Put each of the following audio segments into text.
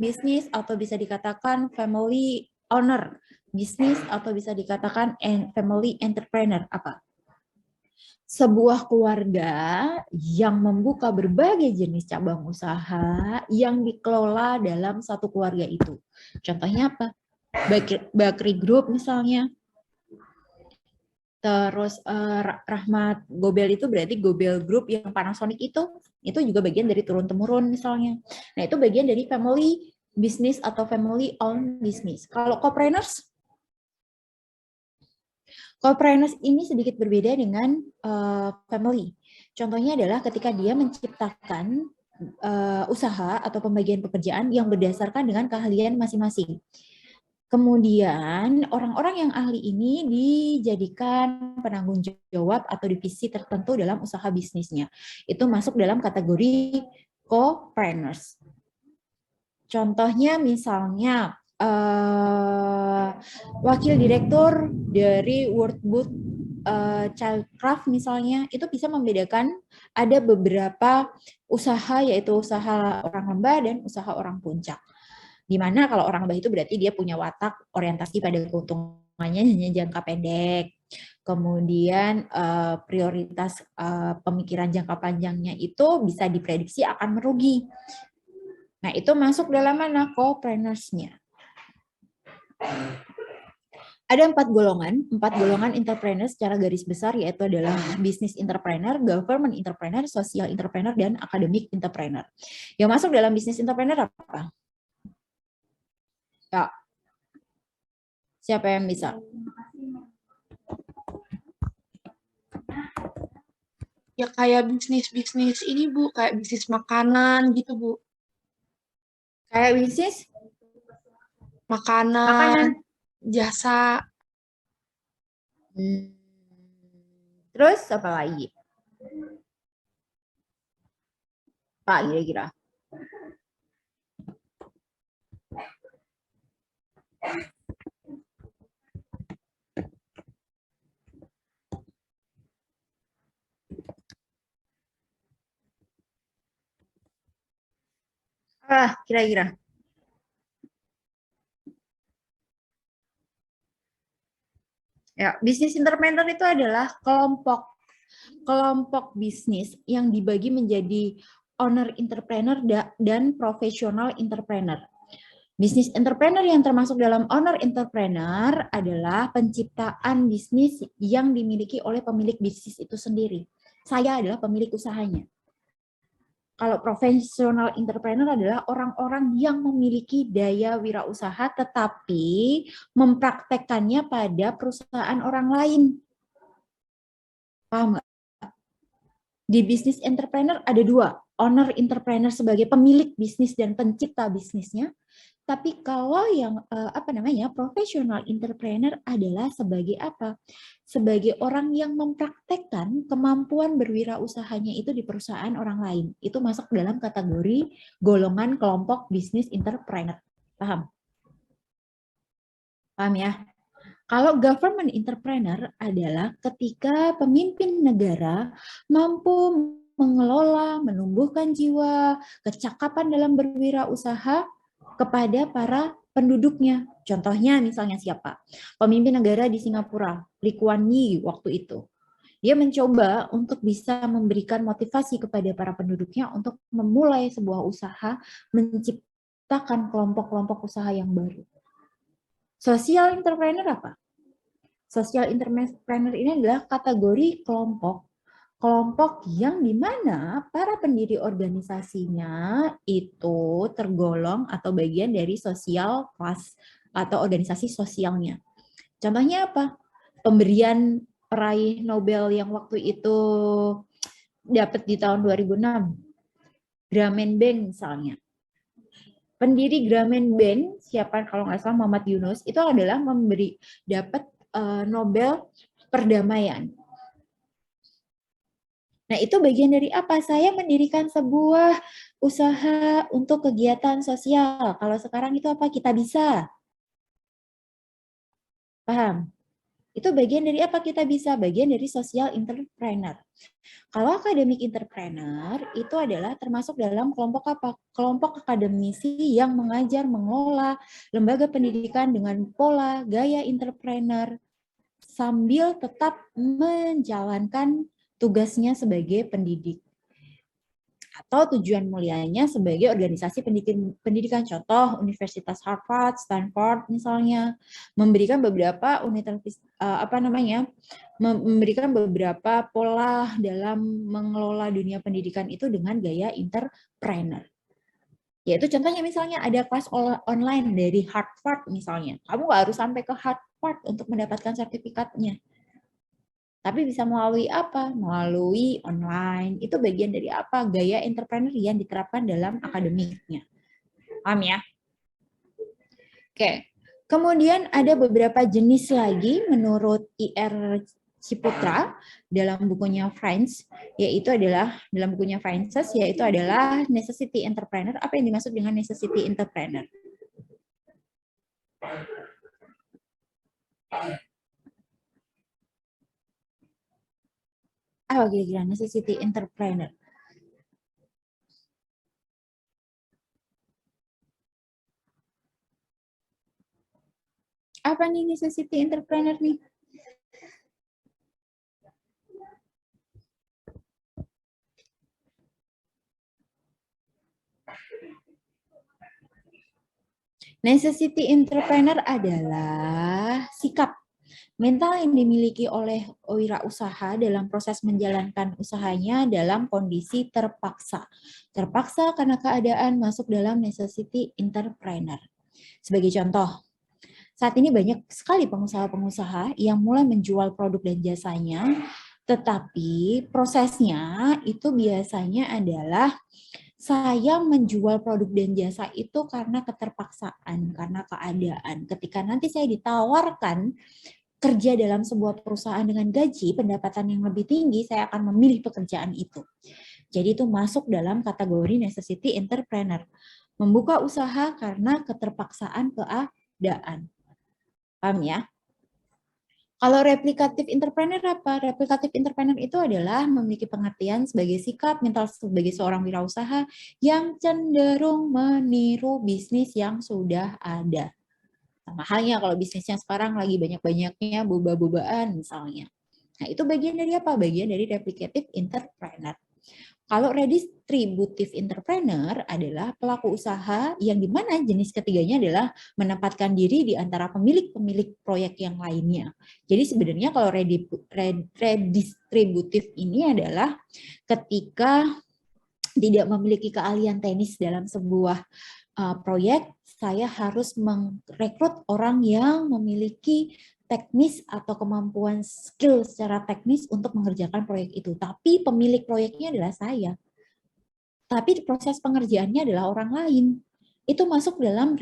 bisnis atau bisa dikatakan family owner bisnis atau bisa dikatakan family entrepreneur apa? Sebuah keluarga yang membuka berbagai jenis cabang usaha yang dikelola dalam satu keluarga itu. Contohnya apa? Bakery Group misalnya. Terus Rahmat Gobel itu berarti Gobel Group yang Panasonic itu juga bagian dari turun-temurun misalnya. Nah, itu bagian dari family business atau family owned business. Kalau co-owners ini sedikit berbeda dengan family. Contohnya adalah ketika dia menciptakan usaha atau pembagian pekerjaan yang berdasarkan dengan keahlian masing-masing. Kemudian orang-orang yang ahli ini dijadikan penanggung jawab atau divisi tertentu dalam usaha bisnisnya. Itu masuk dalam kategori co-owners. Contohnya misalnya wakil direktur dari World Book Childcraft misalnya, itu bisa membedakan ada beberapa usaha, yaitu usaha orang lembah dan usaha orang puncak. Di mana kalau orang lembah itu berarti dia punya watak orientasi pada keuntungannya hanya jangka pendek. Kemudian prioritas pemikiran jangka panjangnya itu bisa diprediksi akan merugi. Nah, itu masuk dalam mana? Co-owners-nya. Ada 4 golongan entrepreneur secara garis besar, yaitu adalah business entrepreneur, government entrepreneur, social entrepreneur, dan academic entrepreneur. Yang masuk dalam business entrepreneur apa? Ya. Siapa yang bisa? Ya kayak bisnis ini Bu, kayak bisnis makanan gitu Bu. Kayak bisnis? Makanan. Jasa. Terus apa lagi? Pak kira-kira. Kira-kira. Ya, bisnis entrepreneur itu adalah kelompok bisnis yang dibagi menjadi owner entrepreneur dan professional entrepreneur. Bisnis entrepreneur yang termasuk dalam owner entrepreneur adalah penciptaan bisnis yang dimiliki oleh pemilik bisnis itu sendiri. Saya adalah pemilik usahanya. Kalau professional entrepreneur adalah orang-orang yang memiliki daya wirausaha tetapi mempraktekkannya pada perusahaan orang lain. Paham nggak? Di bisnis entrepreneur ada 2, owner entrepreneur sebagai pemilik bisnis dan pencipta bisnisnya. Tapi kalau yang professional entrepreneur adalah sebagai apa? Sebagai orang yang mempraktekkan kemampuan berwirausahanya itu di perusahaan orang lain. Itu masuk dalam kategori golongan kelompok bisnis entrepreneur. Paham? Paham ya? Kalau government entrepreneur adalah ketika pemimpin negara mampu mengelola, menumbuhkan jiwa, kecakapan dalam berwirausaha kepada para penduduknya. Contohnya misalnya siapa? Pemimpin negara di Singapura, Lee Kuan Yew waktu itu. Dia mencoba untuk bisa memberikan motivasi kepada para penduduknya untuk memulai sebuah usaha, menciptakan kelompok-kelompok usaha yang baru. Social entrepreneur apa? Social entrepreneur ini adalah kategori kelompok yang dimana para pendiri organisasinya itu tergolong atau bagian dari social class atau organisasi sosialnya. Contohnya apa? Pemberian peraih Nobel yang waktu itu dapat di tahun 2006, Grameen Bank misalnya. Pendiri Grameen Bank, siapa kalau nggak salah Muhammad Yunus, itu adalah dapat Nobel perdamaian. Nah, itu bagian dari apa? Saya mendirikan sebuah usaha untuk kegiatan sosial. Kalau sekarang itu apa? Kita bisa. Paham? Itu bagian dari apa kita bisa? Bagian dari social entrepreneur. Kalau academic entrepreneur itu adalah termasuk dalam kelompok apa? Kelompok akademisi yang mengajar mengelola lembaga pendidikan dengan pola gaya entrepreneur sambil tetap menjalankan tugasnya sebagai pendidik atau tujuan mulianya sebagai organisasi pendidikan, contoh Universitas Harvard, Stanford misalnya, memberikan beberapa memberikan beberapa pola dalam mengelola dunia pendidikan itu dengan gaya entrepreneur. Yaitu contohnya misalnya ada kelas online dari Harvard misalnya, kamu nggak harus sampai ke Harvard untuk mendapatkan sertifikatnya. Tapi bisa melalui apa? Melalui online. Itu bagian dari apa? Gaya entrepreneur yang diterapkan dalam akademiknya. Paham ya? Oke. Kemudian ada beberapa jenis lagi menurut IR Ciputra dalam bukunya Friends, yaitu adalah dalam bukunya Frances, yaitu adalah necessity entrepreneur. Apa yang dimaksud dengan necessity entrepreneur? Apa kira-kira necessity entrepreneur? Apa nih necessity entrepreneur nih? Necessity entrepreneur adalah sikap mental yang dimiliki oleh wirausaha dalam proses menjalankan usahanya dalam kondisi terpaksa. Terpaksa karena keadaan masuk dalam necessity entrepreneur. Sebagai contoh, saat ini banyak sekali pengusaha-pengusaha yang mulai menjual produk dan jasanya, tetapi prosesnya itu biasanya adalah saya menjual produk dan jasa itu karena keterpaksaan, karena keadaan. Ketika nanti saya ditawarkan kerja dalam sebuah perusahaan dengan gaji, pendapatan yang lebih tinggi, saya akan memilih pekerjaan itu. Jadi itu masuk dalam kategori necessity entrepreneur. Membuka usaha karena keterpaksaan keadaan. Paham ya? Kalau replikatif entrepreneur apa? Replikatif entrepreneur itu adalah memiliki pengertian sebagai sikap mental sebagai seorang wirausaha yang cenderung meniru bisnis yang sudah ada. Sama halnya kalau bisnisnya sekarang lagi banyak-banyaknya boba-bobaan misalnya. Nah, itu bagian dari apa? Bagian dari replicative entrepreneur. Kalau redistributive entrepreneur adalah pelaku usaha yang dimana jenis ketiganya adalah menempatkan diri di antara pemilik-pemilik proyek yang lainnya. Jadi sebenarnya kalau redistributive ini adalah ketika tidak memiliki keahlian teknis dalam sebuah proyek, saya harus merekrut orang yang memiliki teknis atau kemampuan skill secara teknis untuk mengerjakan proyek itu. Tapi pemilik proyeknya adalah saya. Tapi proses pengerjaannya adalah orang lain. Itu masuk dalam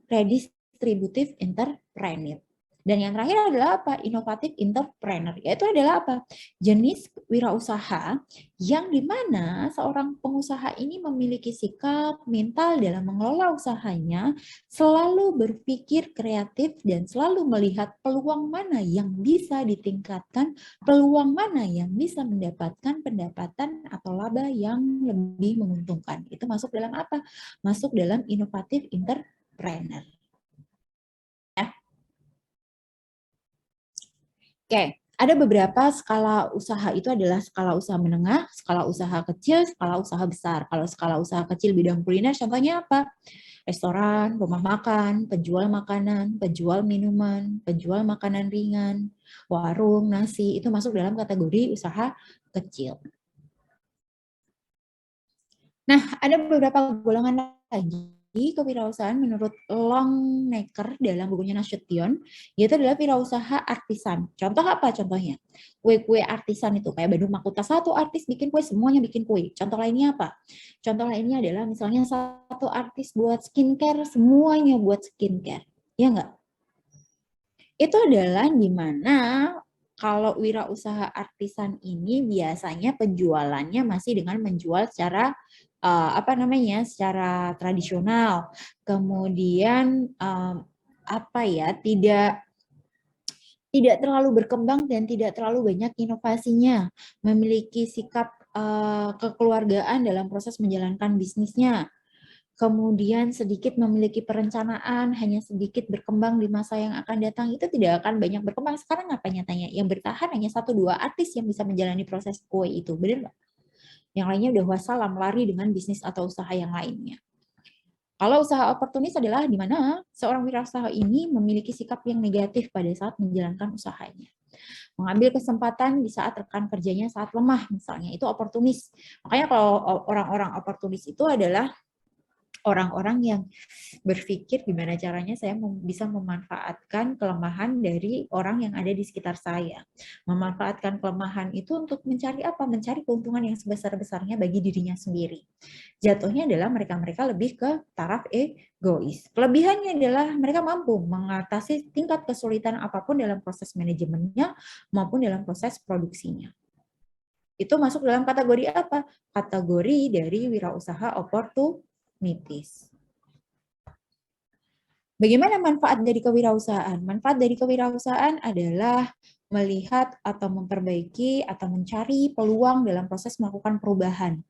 redistributive entrepreneur. Dan yang terakhir adalah apa? Inovatif entrepreneur. Yaitu adalah apa? Jenis wirausaha yang dimana seorang pengusaha ini memiliki sikap mental dalam mengelola usahanya, selalu berpikir kreatif dan selalu melihat peluang mana yang bisa ditingkatkan, peluang mana yang bisa mendapatkan pendapatan atau laba yang lebih menguntungkan. Itu masuk dalam apa? Masuk dalam inovatif entrepreneur. Oke, ada beberapa skala usaha itu adalah skala usaha menengah, skala usaha kecil, skala usaha besar. Kalau skala usaha kecil bidang kuliner contohnya apa? Restoran, rumah makan, penjual makanan, penjual minuman, penjual makanan ringan, warung, nasi, itu masuk dalam kategori usaha kecil. Nah, ada beberapa golongan lagi kewirausahaan menurut Longnecker dalam bukunya Nasution, yaitu adalah wirausaha artisan. Contoh apa contohnya? Kue-kue artisan itu, kayak Bandung Makuta, satu artis bikin kue, semuanya bikin kue. Contoh lainnya apa? Contoh lainnya adalah misalnya satu artis buat skincare, semuanya buat skincare. Ya enggak? Itu adalah di mana kalau wirausaha artisan ini biasanya penjualannya masih dengan menjual secara secara tradisional, kemudian tidak tidak terlalu berkembang dan tidak terlalu banyak inovasinya, memiliki sikap kekeluargaan dalam proses menjalankan bisnisnya, kemudian sedikit memiliki perencanaan, hanya sedikit berkembang di masa yang akan datang, itu tidak akan banyak berkembang. Sekarang apa nyatanya? Yang bertahan hanya 1-2 artis yang bisa menjalani proses kue itu, benar nggak? Yang lainnya udah wassalam, lari dengan bisnis atau usaha yang lainnya. Kalau usaha oportunis adalah di mana seorang wirausaha ini memiliki sikap yang negatif pada saat menjalankan usahanya. Mengambil kesempatan di saat rekan kerjanya saat lemah, misalnya, itu oportunis. Makanya kalau orang-orang oportunis itu adalah orang-orang yang berpikir gimana caranya saya bisa memanfaatkan kelemahan dari orang yang ada di sekitar saya. Memanfaatkan kelemahan itu untuk mencari apa? Mencari keuntungan yang sebesar-besarnya bagi dirinya sendiri. Jatuhnya adalah mereka-mereka lebih ke taraf egois. Kelebihannya adalah mereka mampu mengatasi tingkat kesulitan apapun dalam proses manajemennya maupun dalam proses produksinya. Itu masuk dalam kategori apa? Kategori dari wirausaha oportunitis. Bagaimana manfaat dari kewirausahaan? Manfaat dari kewirausahaan adalah melihat atau memperbaiki atau mencari peluang dalam proses melakukan perubahan.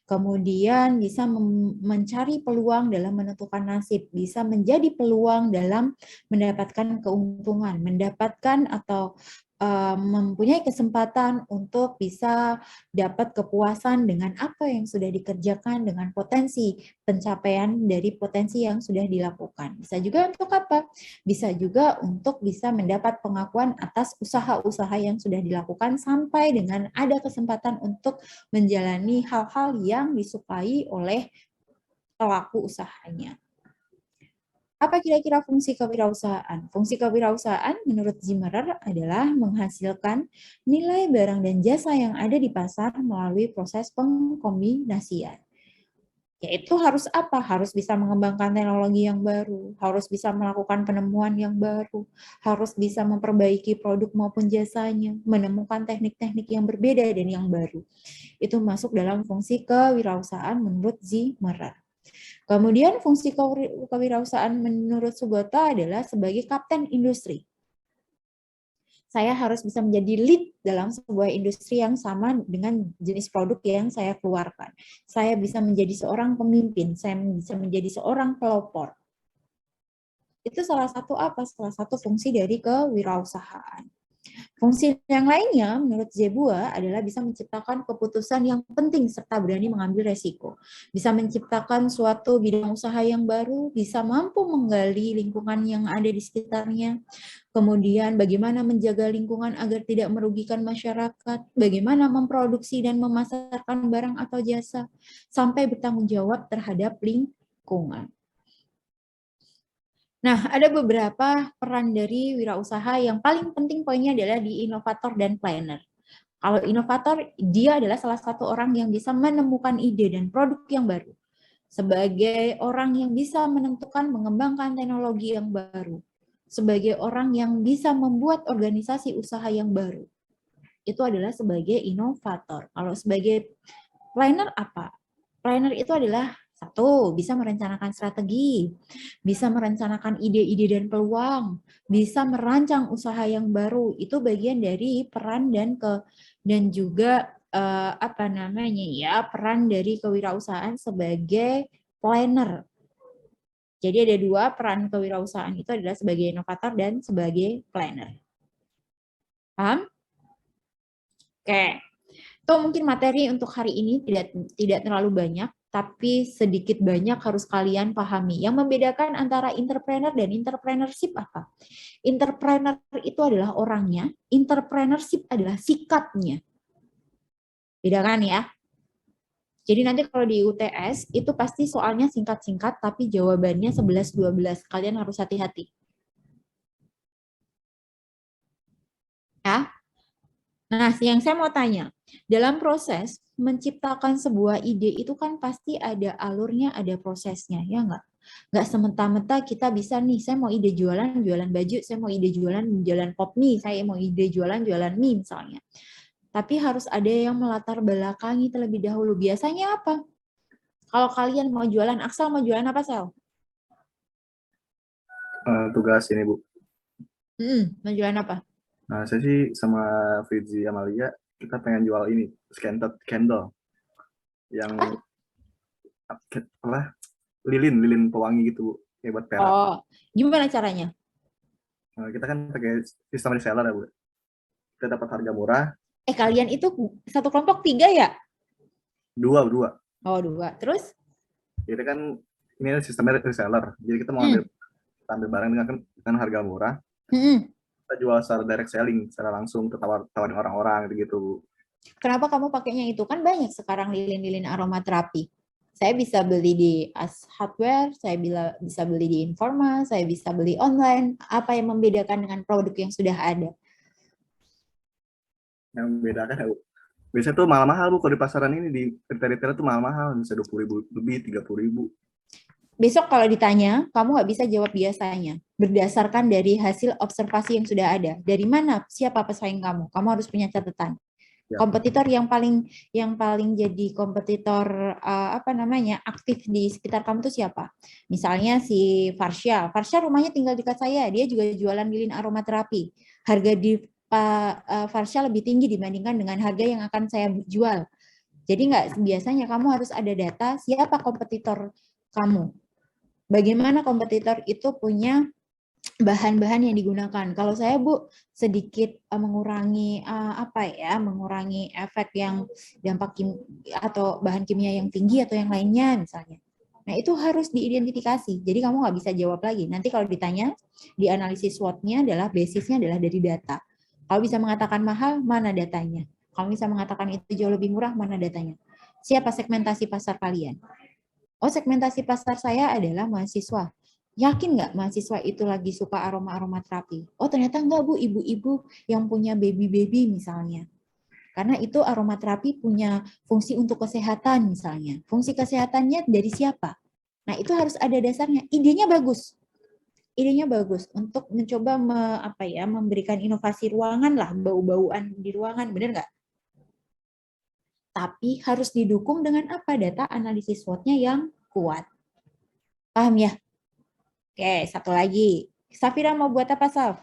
Kemudian bisa mencari peluang dalam menentukan nasib, bisa menjadi peluang dalam mendapatkan keuntungan, mendapatkan atau mempunyai kesempatan untuk bisa dapat kepuasan dengan apa yang sudah dikerjakan, dengan potensi pencapaian dari potensi yang sudah dilakukan. Bisa juga untuk apa? Bisa juga untuk bisa mendapat pengakuan atas usaha-usaha yang sudah dilakukan sampai dengan ada kesempatan untuk menjalani hal-hal yang disukai oleh pelaku usahanya. Apa kira-kira fungsi kewirausahaan? Fungsi kewirausahaan menurut Zimmerer adalah menghasilkan nilai barang dan jasa yang ada di pasar melalui proses pengkombinasian. Yaitu harus apa? Harus bisa mengembangkan teknologi yang baru, harus bisa melakukan penemuan yang baru, harus bisa memperbaiki produk maupun jasanya, menemukan teknik-teknik yang berbeda dan yang baru. Itu masuk dalam fungsi kewirausahaan menurut Zimmerer. Kemudian fungsi kewirausahaan menurut Sugota adalah sebagai kapten industri. Saya harus bisa menjadi lead dalam sebuah industri yang sama dengan jenis produk yang saya keluarkan. Saya bisa menjadi seorang pemimpin, saya bisa menjadi seorang pelopor. Itu salah satu apa? Salah satu fungsi dari kewirausahaan. Fungsi yang lainnya menurut Zebua adalah bisa menciptakan keputusan yang penting serta berani mengambil resiko. Bisa menciptakan suatu bidang usaha yang baru, bisa mampu menggali lingkungan yang ada di sekitarnya. Kemudian bagaimana menjaga lingkungan agar tidak merugikan masyarakat, bagaimana memproduksi dan memasarkan barang atau jasa, sampai bertanggung jawab terhadap lingkungan. Nah, ada beberapa peran dari wirausaha yang paling penting poinnya adalah di inovator dan planner. Kalau inovator, dia adalah salah satu orang yang bisa menemukan ide dan produk yang baru. Sebagai orang yang bisa menentukan mengembangkan teknologi yang baru. Sebagai orang yang bisa membuat organisasi usaha yang baru. Itu adalah sebagai inovator. Kalau sebagai planner apa? Planner itu adalah satu, bisa merencanakan strategi, bisa merencanakan ide-ide dan peluang, bisa merancang usaha yang baru. Itu bagian dari peran dan juga apa namanya ya, peran dari kewirausahaan sebagai planner. Jadi ada dua peran kewirausahaan itu adalah sebagai inovator dan sebagai planner. Paham? Oke. Itu mungkin materi untuk hari ini tidak terlalu banyak, tapi sedikit banyak harus kalian pahami. Yang membedakan antara entrepreneur dan entrepreneurship apa? Entrepreneur itu adalah orangnya, entrepreneurship adalah sikapnya. Bedakan ya. Jadi nanti kalau di UTS itu pasti soalnya singkat-singkat tapi jawabannya 11-12. Kalian harus hati-hati. Ya. Nah, yang saya mau tanya, dalam proses menciptakan sebuah ide itu kan pasti ada alurnya, ada prosesnya, ya nggak? Nggak semata-mata kita bisa nih, saya mau ide jualan baju, saya mau ide jualan pop mie, saya mau ide jualan mie misalnya. Tapi harus ada yang melatar belakangi terlebih dahulu. Biasanya apa? Kalau kalian mau jualan, Aksel mau jualan apa, Sel? Tugas ini, Bu. Mau jualan apa? Nah, saya sih sama Fitzi Amalia, kita pengen jual ini, scented candle. Yang Apa? apa, lilin pewangi gitu, kayak buat perak. Oh, gimana caranya? Nah, kita kan pakai sistem reseller ya, Bu. Kita dapat harga murah, Kalian itu satu kelompok 3 ya? dua, dua. Oh, 2. Terus? Jadi kan ini sistemnya reseller. Jadi kita mau Hmm. ambil barang dengan harga murah, Hmm. kita jual secara direct selling, secara langsung ke tawarin orang-orang gitu. Kenapa kamu pakainya itu? Kan banyak sekarang lilin-lilin aromaterapi. Saya bisa beli di As Hardware, saya bisa beli di Informa, saya bisa beli online. Apa yang membedakan dengan produk yang sudah ada? Yang membedakan ya, Bu. Biasanya tuh mahal-mahal, Bu, kalau di pasaran ini, di retail-retail tuh mahal-mahal, bisa 20.000 lebih, 30.000. Besok kalau ditanya, kamu nggak bisa jawab biasanya. Berdasarkan dari hasil observasi yang sudah ada. Dari mana? Siapa pesaing kamu? Kamu harus punya catatan. Ya. Kompetitor yang paling jadi kompetitor apa namanya aktif di sekitar kamu tuh siapa? Misalnya si Farsha. Farsha rumahnya tinggal dekat saya. Dia juga jualan lilin aromaterapi. Harga di Pak Farsha lebih tinggi dibandingkan dengan harga yang akan saya jual. Jadi nggak biasanya kamu harus ada data siapa kompetitor kamu. Bagaimana kompetitor itu punya bahan-bahan yang digunakan. Kalau saya Bu sedikit mengurangi mengurangi efek yang dampak atau bahan kimia yang tinggi atau yang lainnya misalnya. Nah itu harus diidentifikasi. Jadi kamu nggak bisa jawab lagi. Nanti kalau ditanya di analisis SWOT-nya adalah basisnya adalah dari data. Kalau bisa mengatakan mahal, mana datanya? Kalau bisa mengatakan itu jauh lebih murah, mana datanya? Siapa segmentasi pasar kalian? Oh, segmentasi pasar saya adalah mahasiswa. Yakin nggak mahasiswa itu lagi suka aroma-aromaterapi? Oh, ternyata enggak, Bu. Ibu-ibu yang punya baby-baby misalnya. Karena itu aromaterapi punya fungsi untuk kesehatan misalnya. Fungsi kesehatannya dari siapa? Nah, itu harus ada dasarnya. Idenya bagus. Idenya bagus untuk mencoba memberikan inovasi ruangan lah, bau-bauan di ruangan, benar nggak? Tapi harus didukung dengan apa? Data analisis SWOT-nya yang kuat. Paham ya? Oke, satu lagi. Safira mau buat apa, Saf?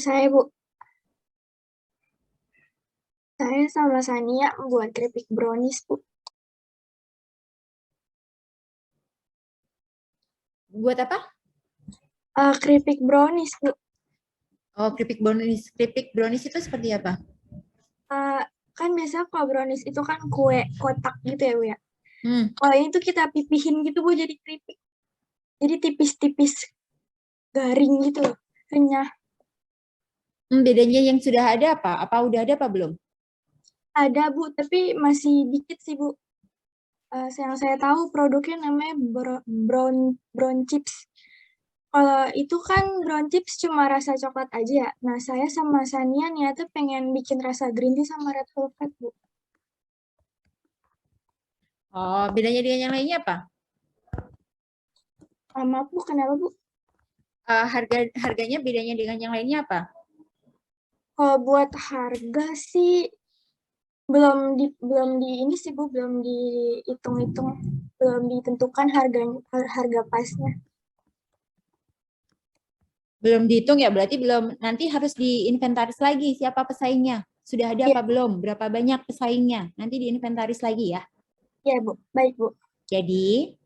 Saya Bu, saya sama Sania buat keripik brownies Bu. Buat apa? Keripik brownies Bu. Oh, keripik brownies. Keripik brownies itu seperti apa? Kan biasa kalau brownies itu kan kue kotak gitu ya Bu ya. Hmm. Kalau ini tuh kita pipihin gitu Bu jadi keripik. Jadi tipis-tipis garing gitu loh, renyah. Bedanya yang sudah ada apa? Apa udah ada apa belum? Ada Bu, tapi masih dikit sih Bu. Yang saya tahu produknya namanya brown chips. Kalau itu kan brown chips cuma rasa coklat aja ya. Nah, saya sama Sania niatnya pengen bikin rasa green tea sama red velvet, Bu. Oh, bedanya dengan yang lainnya apa? Maaf, Bu, kenapa, Bu? Harganya bedanya dengan yang lainnya apa? Kalau buat harga sih belum di ini sih, Bu, belum dihitung-hitung, belum ditentukan harga pasnya. Belum dihitung ya, berarti belum. Nanti harus diinventaris lagi siapa pesaingnya. Sudah ada Iya, apa belum? Berapa banyak pesaingnya? Nanti diinventaris lagi ya. iya, Bu. Baik, Bu. Jadi,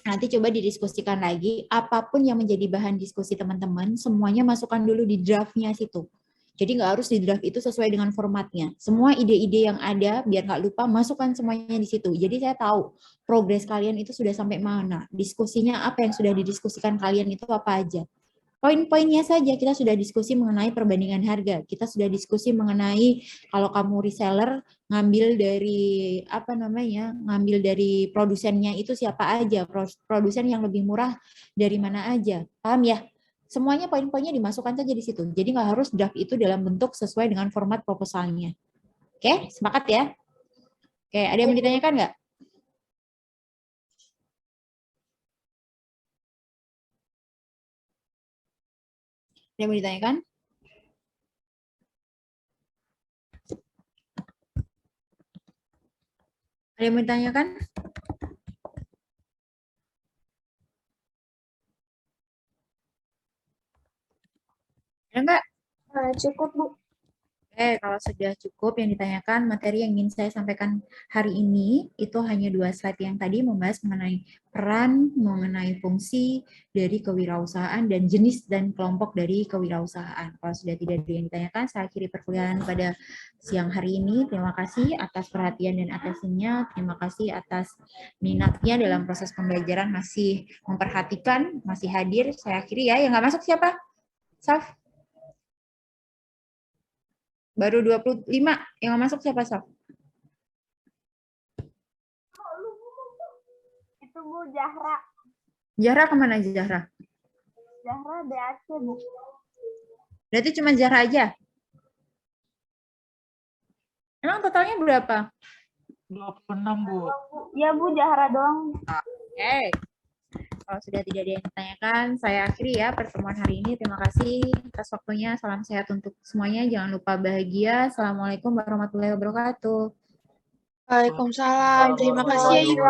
nanti coba didiskusikan lagi. Apapun yang menjadi bahan diskusi teman-teman, semuanya masukkan dulu di draftnya situ. Jadi nggak harus di draft itu sesuai dengan formatnya. Semua ide-ide yang ada, biar nggak lupa, masukkan semuanya di situ. Jadi saya tahu progres kalian itu sudah sampai mana. Diskusinya apa yang sudah didiskusikan kalian itu apa aja. Poin-poinnya saja kita sudah diskusi mengenai perbandingan harga. Kita sudah diskusi mengenai kalau kamu reseller ngambil dari produsennya itu siapa aja, produsen yang lebih murah dari mana aja. Paham ya? Semuanya poin-poinnya dimasukkan saja di situ. Jadi nggak harus draft itu dalam bentuk sesuai dengan format proposalnya. Oke, sepakat ya? Oke, ada yang Iya, mau Bu. ditanyakan nggak? Ada yang mau ditanyakan? Ada yang mau ditanyakan? Ada nggak? Cukup, Bu. Oke, kalau sudah cukup yang ditanyakan, materi yang ingin saya sampaikan hari ini itu hanya 2 slide yang tadi membahas mengenai peran, mengenai fungsi dari kewirausahaan dan jenis dan kelompok dari kewirausahaan. Kalau sudah tidak ada yang ditanyakan, saya akhiri perkuliahan pada siang hari ini. Terima kasih atas perhatian dan atensinya. Terima kasih atas minatnya dalam proses pembelajaran, masih memperhatikan, masih hadir. Saya akhiri ya. Yang nggak masuk siapa? Saf? Baru 25. Yang nggak masuk siapa, Saf? Itu, Bu, Zahra. Zahra kemana Zahra? Zahra BAC, Bu. Berarti cuma Zahra aja? Emang totalnya berapa? 26, Bu. Ya, Bu, Zahra doang. Oke. Kalau sudah tidak ada yang ditanyakan, saya akhiri ya pertemuan hari ini. Terima kasih atas waktunya. Salam sehat untuk semuanya. Jangan lupa bahagia. Assalamualaikum warahmatullahi wabarakatuh. Waalaikumsalam. Terima kasih ya, Ibu.